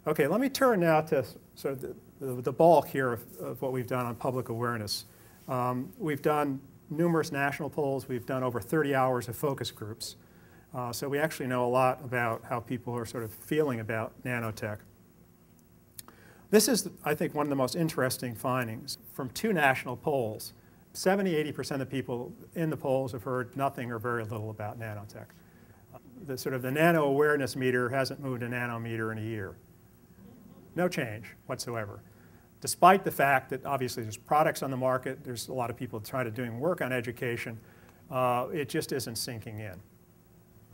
Okay, let me turn now to sort of the bulk here of what we've done on public awareness. We've done numerous national polls. We've done over 30 hours of focus groups. So we actually know a lot about how people are sort of feeling about nanotech. This is, I think, one of the most interesting findings. From 2 national polls, 70–80% of people in the polls have heard nothing or very little about nanotech. The nano awareness meter hasn't moved a nanometer in a year. No change whatsoever. Despite the fact that obviously there's products on the market, there's a lot of people trying to doing work on education, it just isn't sinking in.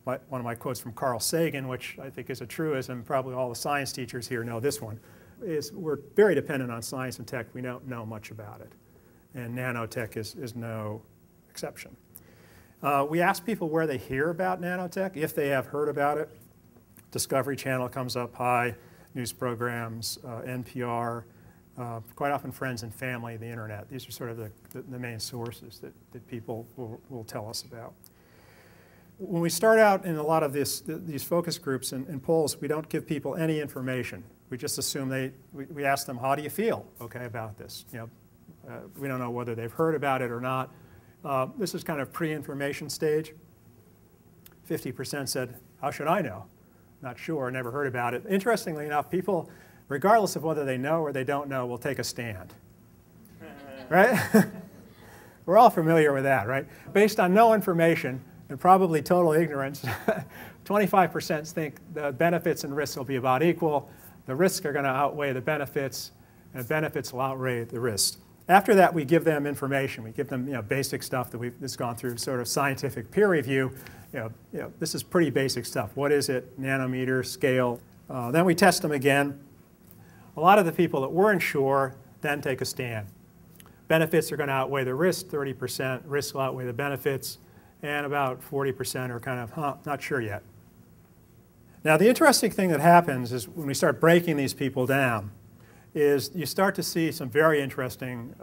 One of my quotes from Carl Sagan, which I think is a truism, probably all the science teachers here know this one, is we're very dependent on science and tech. We don't know much about it. And nanotech is no exception. We ask people where they hear about nanotech, if they have heard about it. Discovery Channel comes up high, news programs, NPR, quite often friends and family, the internet. These are sort of the main sources that people will tell us about. When we start out in a lot of these focus groups and polls, we don't give people any information. We just assume we ask them, how do you feel, okay, about this? We don't know whether they've heard about it or not. This is kind of pre-information stage. 50% said, how should I know? Not sure, never heard about it. Interestingly enough, people, regardless of whether they know or they don't know, will take a stand. Right? We're all familiar with that, right? Based on no information and probably total ignorance, 25% think the benefits and risks will be about equal. The risks are going to outweigh the benefits, and the benefits will outweigh the risks. After that, we give them information. We give them basic stuff that's gone through sort of scientific peer review. This is pretty basic stuff. What is it? Nanometer, scale. Then we test them again. A lot of the people that weren't sure then take a stand. Benefits are going to outweigh the risk, 30%. Risks will outweigh the benefits. And about 40% are kind of, not sure yet. Now, the interesting thing that happens is when we start breaking these people down is you start to see some very interesting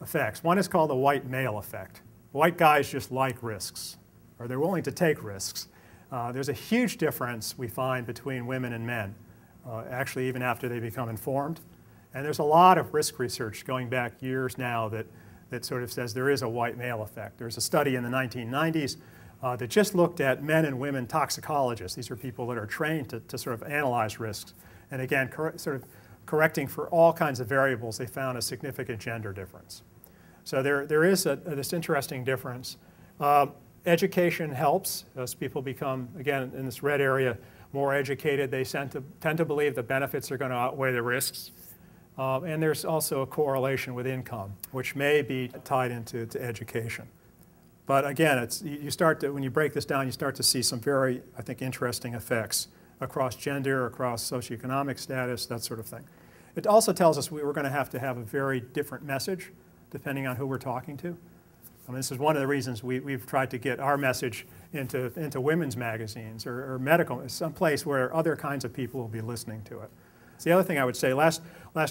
effects. One is called the white male effect. White guys just like risks, or they're willing to take risks. There's a huge difference we find between women and men, actually even after they become informed. And there's a lot of risk research going back years now that sort of says there is a white male effect. There's a study in the 1990s that just looked at men and women toxicologists. These are people that are trained to sort of analyze risks. And again, sort of correcting for all kinds of variables, they found a significant gender difference. So there is this interesting difference. Education helps as people become, again, in this red area, more educated. They tend to believe the benefits are going to outweigh the risks. And there's also a correlation with income, which may be tied into education. But again, when you break this down, you start to see some very, I think, interesting effects across gender, across socioeconomic status, that sort of thing. It also tells us we're going to have a very different message depending on who we're talking to. I mean, this is one of the reasons we've tried to get our message into women's magazines or medical, someplace where other kinds of people will be listening to it. So the other thing I would say, last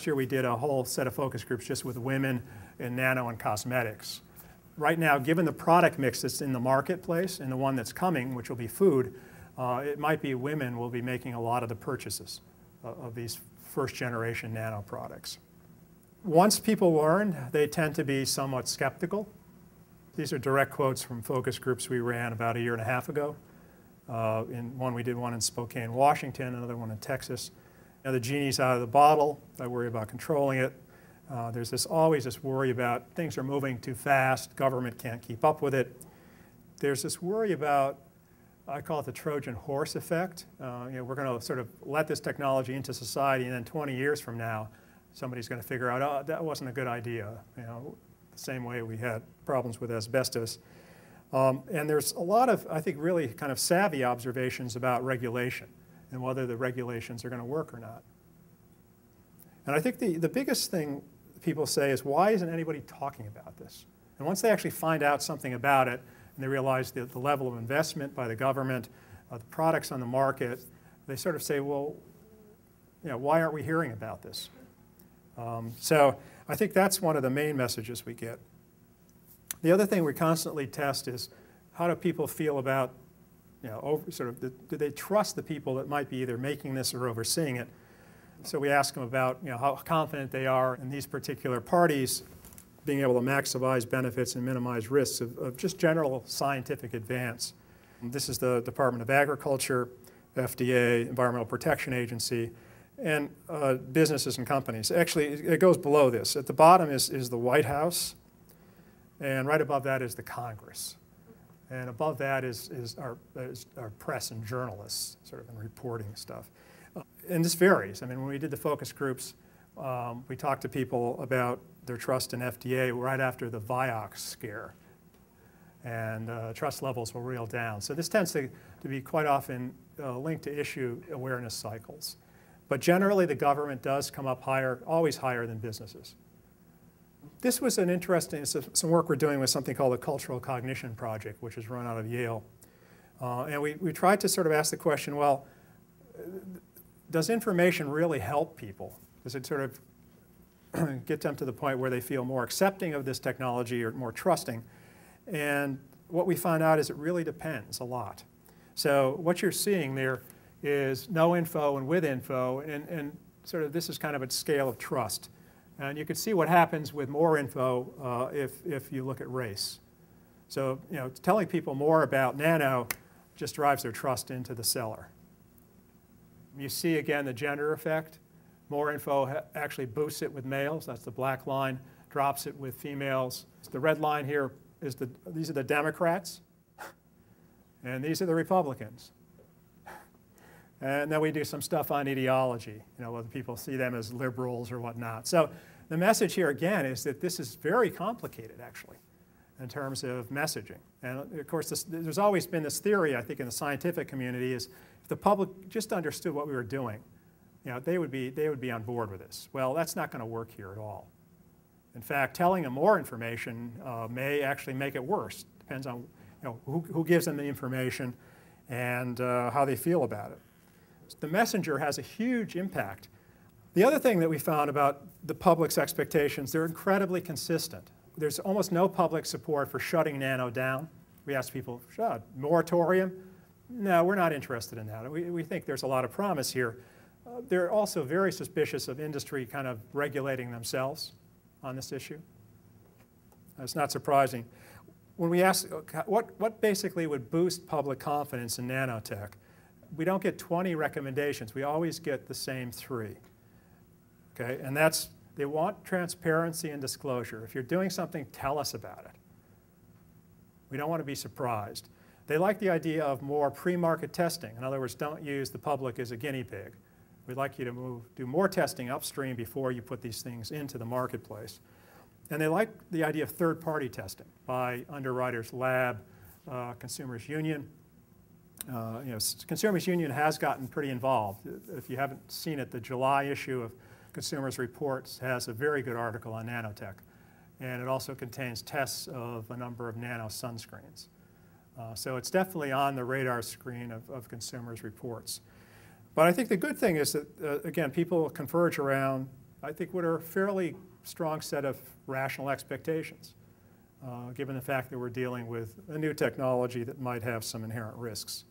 year we did a whole set of focus groups just with women in nano and cosmetics. Right now, given the product mix that's in the marketplace and the one that's coming, which will be food, it might be women will be making a lot of the purchases of these first-generation nano products. Once people learn, they tend to be somewhat skeptical. These are direct quotes from focus groups we ran about 1.5 years ago. We did one in Spokane, Washington, another one in Texas. Now, the genie's out of the bottle. I worry about controlling it. There's always this worry about things are moving too fast, government can't keep up with it. There's this worry about, I call it the Trojan horse effect. We're going to sort of let this technology into society, and then 20 years from now, somebody's going to figure out, oh, that wasn't a good idea. The same way we had problems with asbestos. And there's a lot of, I think, really kind of savvy observations about regulation and whether the regulations are going to work or not. And I think the biggest thing people say is, why isn't anybody talking about this? And once they actually find out something about it, and they realize the level of investment by the government, the products on the market, they sort of say, well, why aren't we hearing about this? So I think that's one of the main messages we get. The other thing we constantly test is, how do people feel about, do they trust the people that might be either making this or overseeing it? So we ask them about how confident they are in these particular parties being able to maximize benefits and minimize risks of just general scientific advance. This is the Department of Agriculture, FDA, Environmental Protection Agency, and businesses and companies. Actually, it goes below this. At the bottom is the White House, and right above that is the Congress. And above that is our press and journalists, sort of in reporting stuff. And this varies. I mean, when we did the focus groups, we talked to people about their trust in FDA right after the Vioxx scare. And trust levels were real down. So this tends to be quite often linked to issue awareness cycles. But generally, the government does come up higher, always higher than businesses. This was an interesting, some work we're doing with something called the Cultural Cognition Project, which is run out of Yale. And we tried to sort of ask the question, well, does information really help people? Does it sort of get them to the point where they feel more accepting of this technology or more trusting? And what we found out is it really depends a lot. So what you're seeing there is no info and with info, and sort of this is kind of a scale of trust. And you can see what happens with more info if you look at race. So telling people more about nano just drives their trust into the seller. You see again the gender effect. More info actually boosts it with males. That's the black line. Drops it with females. The red line here is these are the Democrats, and these are the Republicans. And then we do some stuff on ideology, whether people see them as liberals or whatnot. So the message here again is that this is very complicated actually in terms of messaging. And of course there's always been this theory, I think, in the scientific community is if the public just understood what we were doing, they would be on board with this. Well, that's not going to work here at all. In fact, telling them more information may actually make it worse. Depends on who gives them the information and how they feel about it. The messenger has a huge impact. The other thing that we found about the public's expectations, they're incredibly consistent. There's almost no public support for shutting nano down. We asked people, moratorium? No, we're not interested in that. We think there's a lot of promise here. They're also very suspicious of industry kind of regulating themselves on this issue. It's not surprising. When we ask what basically would boost public confidence in nanotech, we don't get 20 recommendations. We always get the same 3. Okay? And that's, they want transparency and disclosure. If you're doing something, tell us about it. We don't want to be surprised. They like the idea of more pre-market testing. In other words, don't use the public as a guinea pig. We'd like you to do more testing upstream before you put these things into the marketplace. And they like the idea of third-party testing by Underwriters Lab, Consumers Union. Consumers Union has gotten pretty involved. If you haven't seen it, the July issue of Consumers Reports has a very good article on nanotech. And it also contains tests of a number of nano sunscreens. So it's definitely on the radar screen of Consumers Reports. But I think the good thing is that, again, people converge around, I think, what are a fairly strong set of rational expectations, given the fact that we're dealing with a new technology that might have some inherent risks.